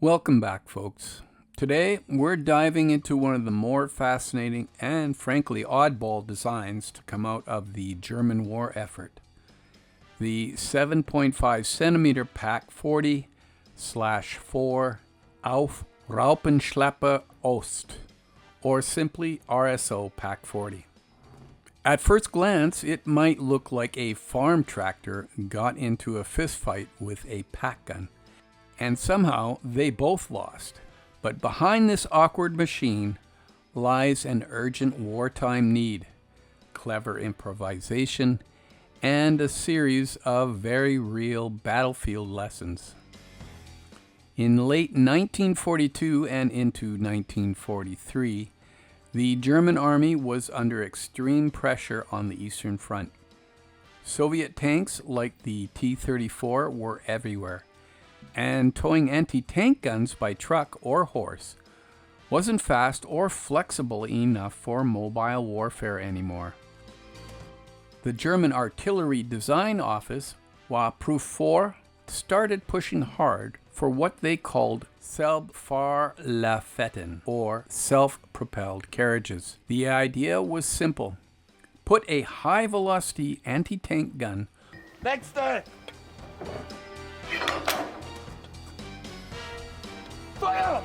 Welcome back, folks. Today, we're diving into one of the more fascinating and frankly oddball designs to come out of the German war effort. The 7.5 centimeter PaK 40/4 auf Raupenschlepper Ost, or simply RSO PaK 40. At first glance, it might look like a farm tractor got into a fistfight with a PaK gun, and somehow they both lost. But behind this awkward machine lies an urgent wartime need, clever improvisation, and a series of very real battlefield lessons. In late 1942 and into 1943, the German army was under extreme pressure on the Eastern Front. Soviet tanks like the T-34 were everywhere, and towing anti-tank guns by truck or horse wasn't fast or flexible enough for mobile warfare anymore. The German Artillery Design Office, Sprue, started pushing hard for what they called Selbstfahrlafetten, or self-propelled carriages. The idea was simple. Put a high-velocity anti-tank gun Fire!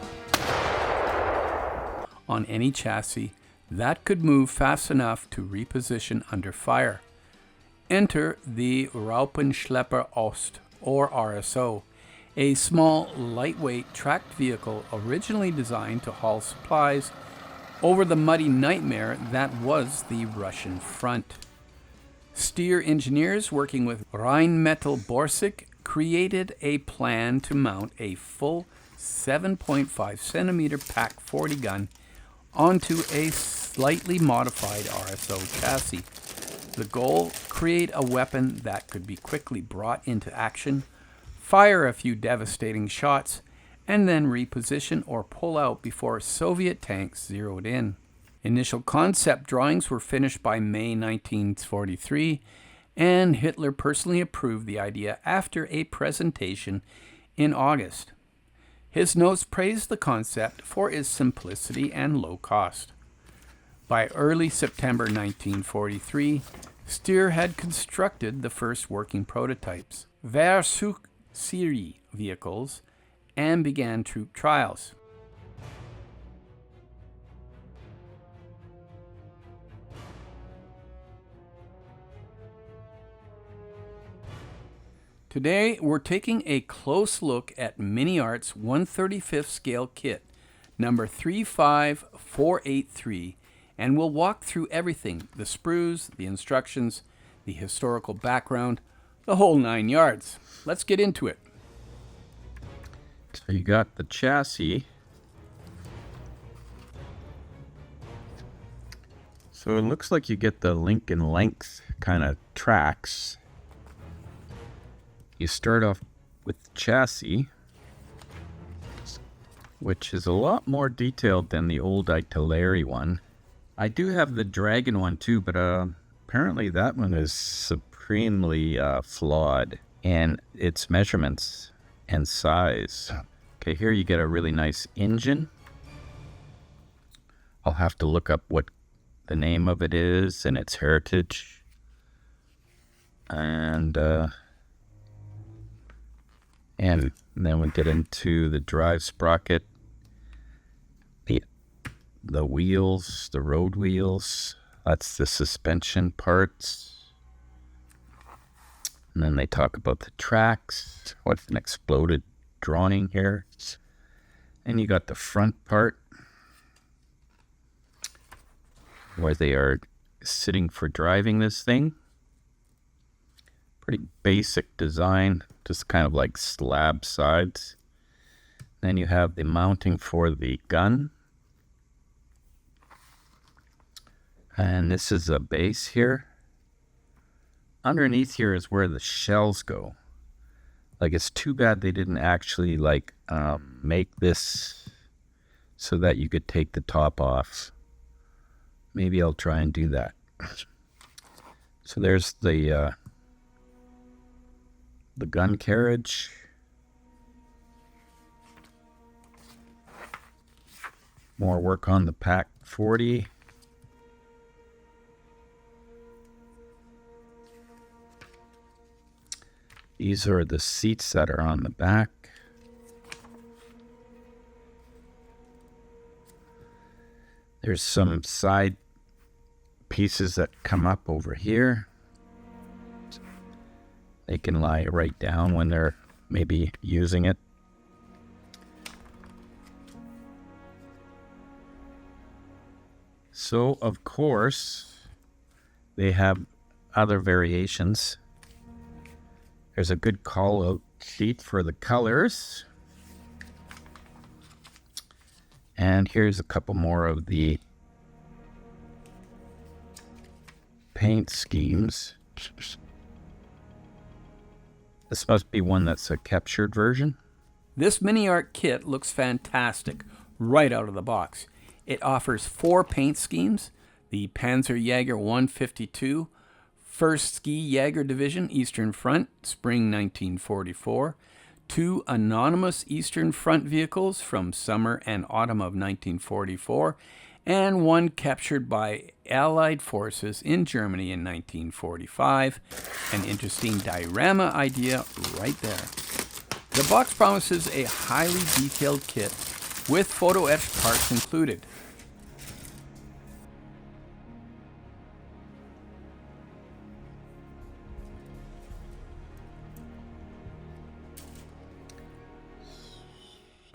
On any chassis that could move fast enough to reposition under fire. Enter the Raupenschlepper Ost, or RSO, a small, lightweight tracked vehicle originally designed to haul supplies over the muddy nightmare that was the Russian front. Steyr engineers working with Rheinmetall Borsig created a plan to mount a full 7.5 centimeter PaK 40 gun onto a slightly modified RSO chassis. The goal, create a weapon that could be quickly brought into action, fire a few devastating shots, and then reposition or pull out before Soviet tanks zeroed in. Initial concept drawings were finished by May 1943, and Hitler personally approved the idea after a presentation in August. His notes praised the concept for its simplicity and low cost. By early September 1943, Steyr had constructed the first working prototypes, Versuchsserie vehicles, and began troop trials. Today, we're taking a close look at MiniArt's 1/35th scale kit, number 35483, and we'll walk through everything, the sprues, the instructions, the historical background, the whole 9 yards. Let's get into it. So you got the chassis. So it looks like you get the link and length kind of tracks. You start off with the chassis, which is a lot more detailed than the old artillery one. I do have the Dragon one too, but apparently that one is supremely flawed in its measurements and size. Okay, here you get a really nice engine. I'll have to look up what the name of it is and its heritage. And then we get into the drive sprocket, the wheels, the road wheels. That's the suspension parts. And then they talk about the tracks. What's an exploded drawing here? And you got the front part where they are sitting for driving this thing. Pretty basic design, just kind of like slab sides. Then you have the mounting for the gun. And this is a base here. Underneath here is where the shells go. Like, it's too bad they didn't actually make this so that you could take the top off. maybe I'll try and do that. So there's the gun carriage. More work on the PaK 40. These are the seats that are on the back. There's some side pieces that come up over here. They can lie right down when they're maybe using it. So, of course, they have other variations. There's a good call-out sheet for the colors. And here's a couple more of the paint schemes. This must be one that's a captured version. This MiniArt kit looks fantastic right out of the box. It offers 4 paint schemes: the Panzerjäger 152, 1st Ski Jäger Division Eastern Front, Spring 1944, 2 anonymous Eastern Front vehicles from summer and autumn of 1944, and 1 captured by Allied forces in Germany in 1945. An interesting diorama idea right there. The box promises a highly detailed kit with photo etched parts included.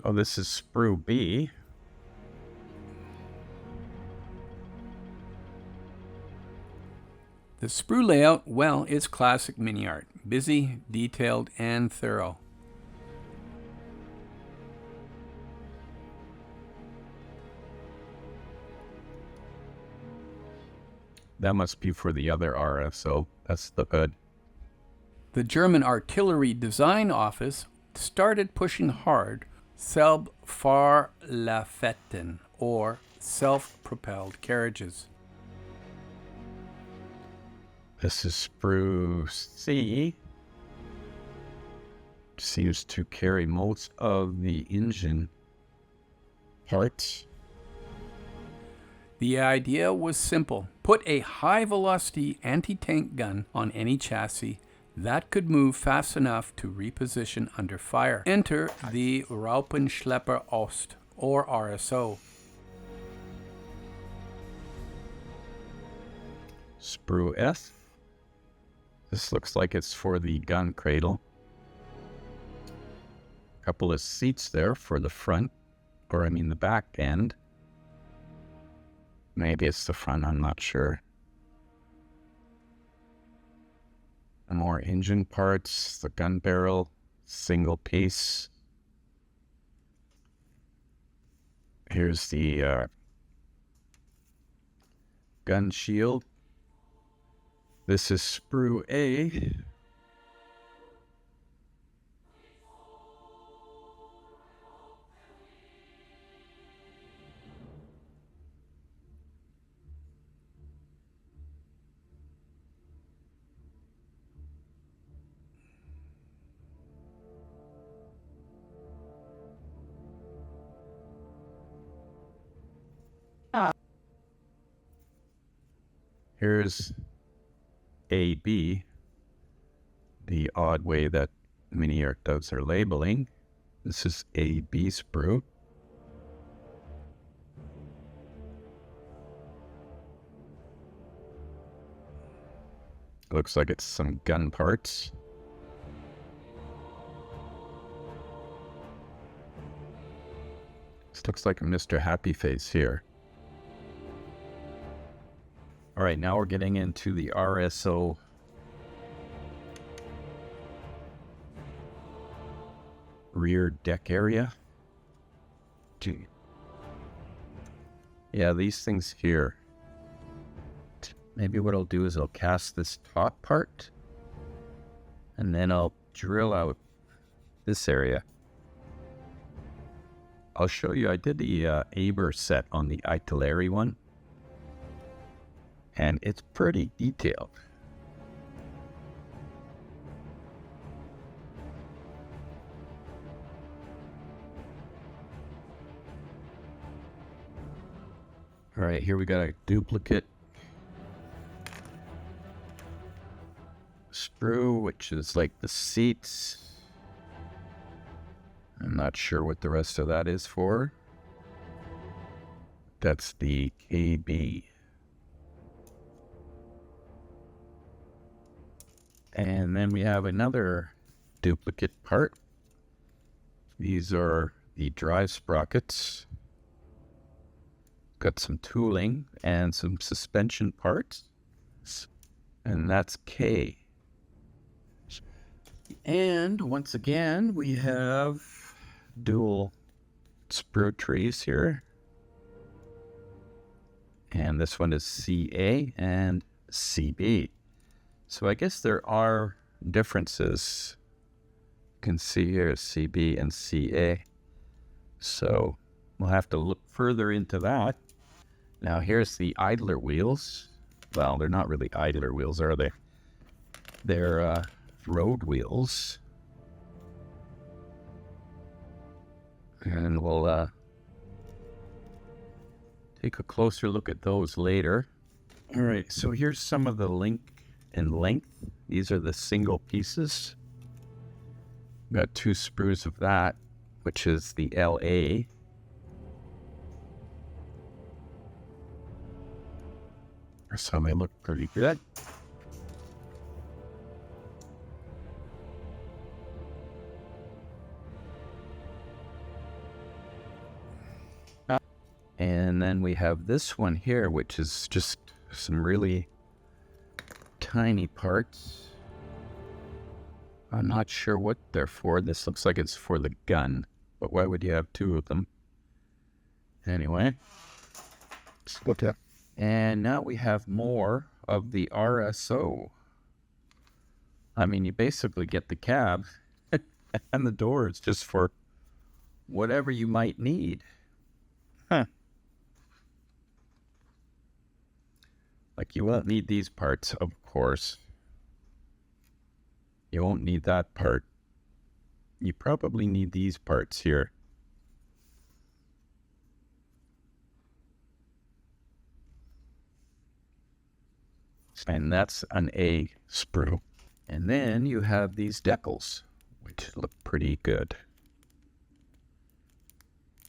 Oh, this is Sprue B. The sprue layout, well, it's classic MiniArt. Busy, detailed, and thorough. That must be for the other RSO. That's the hood. The German Artillery Design Office started pushing hard Selbfahrlafetten, or self-propelled carriages. This is Sprue C. Seems to carry most of the engine parts. The idea was simple. Put a high-velocity anti-tank gun on any chassis that could move fast enough to reposition under fire. Enter the Raupenschlepper Ost, or RSO. Sprue S. This looks like it's for the gun cradle. Couple of seats there for the front, or the back end. Maybe it's the front, I'm not sure. More engine parts, the gun barrel, single piece. Here's the gun shield. This is Sprue A. Here's AB, the odd way that MiniArt does their labeling. This is AB sprue. Looks like it's some gun parts. This looks like a Mr. Happy Face here. All right, now we're getting into the RSO rear deck area. Yeah, these things here. Maybe what I'll do is I'll cast this top part, and then I'll drill out this area. I'll show you, I did the Aber set on the Artillery one. and it's pretty detailed. All right, here we got a duplicate sprue, which is like the seats. I'm not sure what the rest of that is for. That's the KB. And then we have another duplicate part. These are the drive sprockets. Got some tooling and some suspension parts. And that's K. And once again, we have dual sprue trees here. And this one is CA and CB. So I guess there are differences. You can see here CB and CA. So we'll have to look further into that. Now here's the idler wheels. Well, they're not really idler wheels, are they? They're road wheels. And we'll take a closer look at those later. All right, so here's some of the link and length. These are the single pieces. Got 2 sprues of that, which is the LA. So they look pretty good. And then we have this one here, which is just some really tiny parts. I'm not sure what they're for. This looks like it's for the gun, but why would you have 2 of them? Anyway. Okay. And now we have more of the RSO. I mean, you basically get the cab and the door is just for whatever you might need. Huh. Like, you won't need these parts, of course. You won't need that part. You probably need these parts here. And that's an A sprue. And then you have these decals, which look pretty good.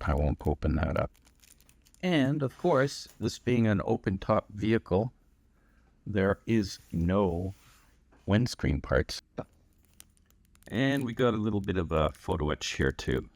I won't open that up. And of course, this being an open top vehicle, there is no windscreen parts. And we got a little bit of a photo etch here too.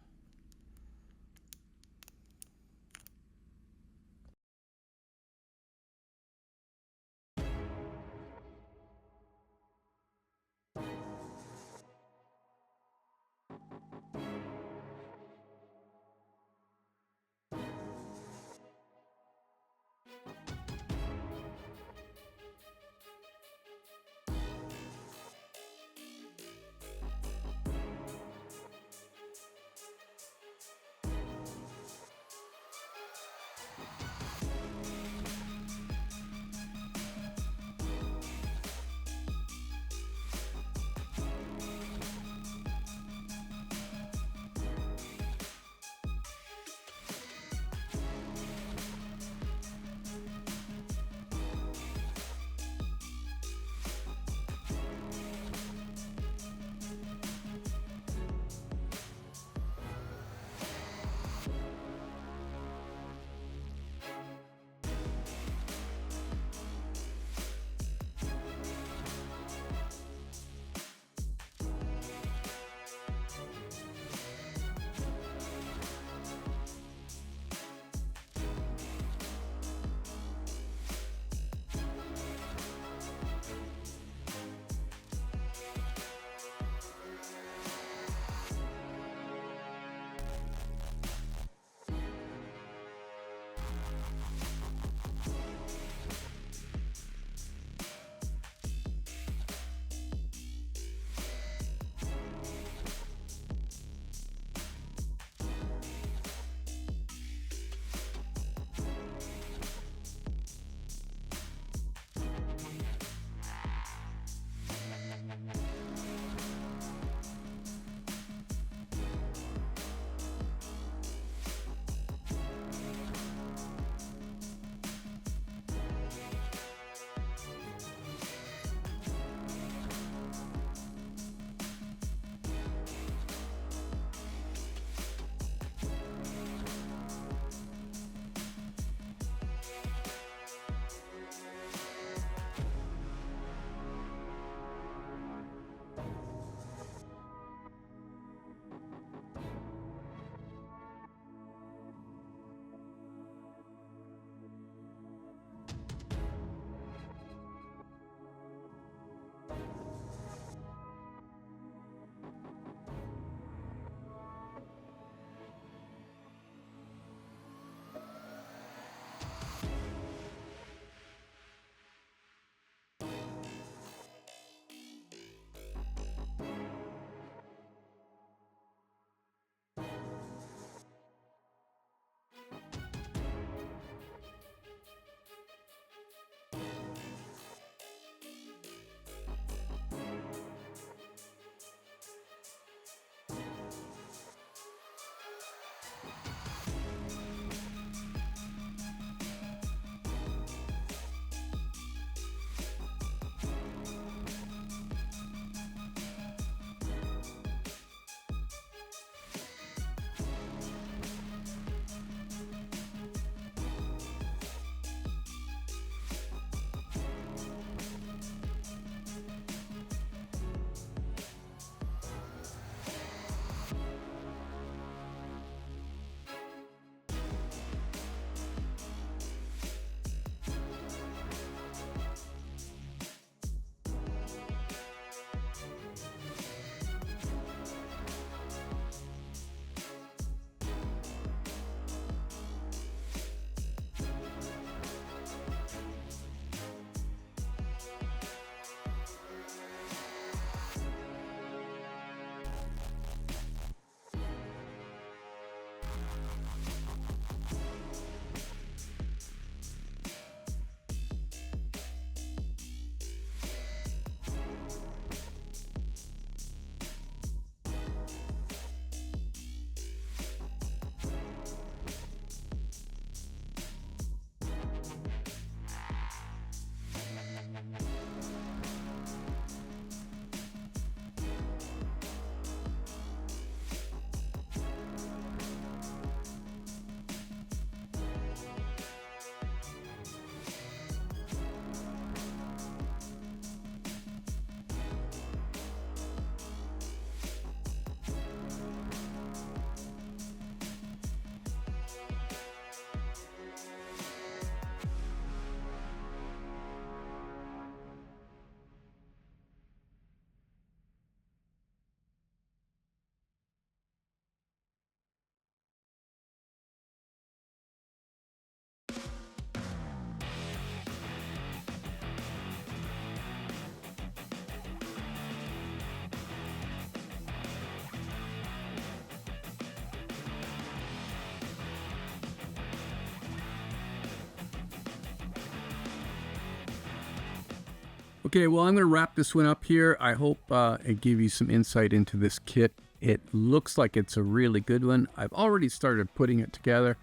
Okay, well, I'm going to wrap this one up here. I hope it gave you some insight into this kit. It looks like it's a really good one. I've already started putting it together,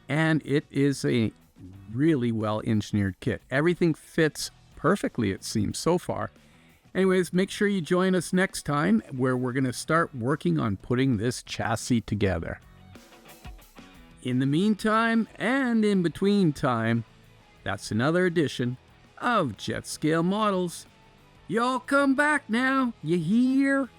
and it is a really well-engineered kit. Everything fits perfectly, it seems, so far. Anyways, make sure you join us next time, where we're going to start working on putting this chassis together. In the meantime, and in between time, that's another edition of Jet Scale Models. Y'all come back now, you hear?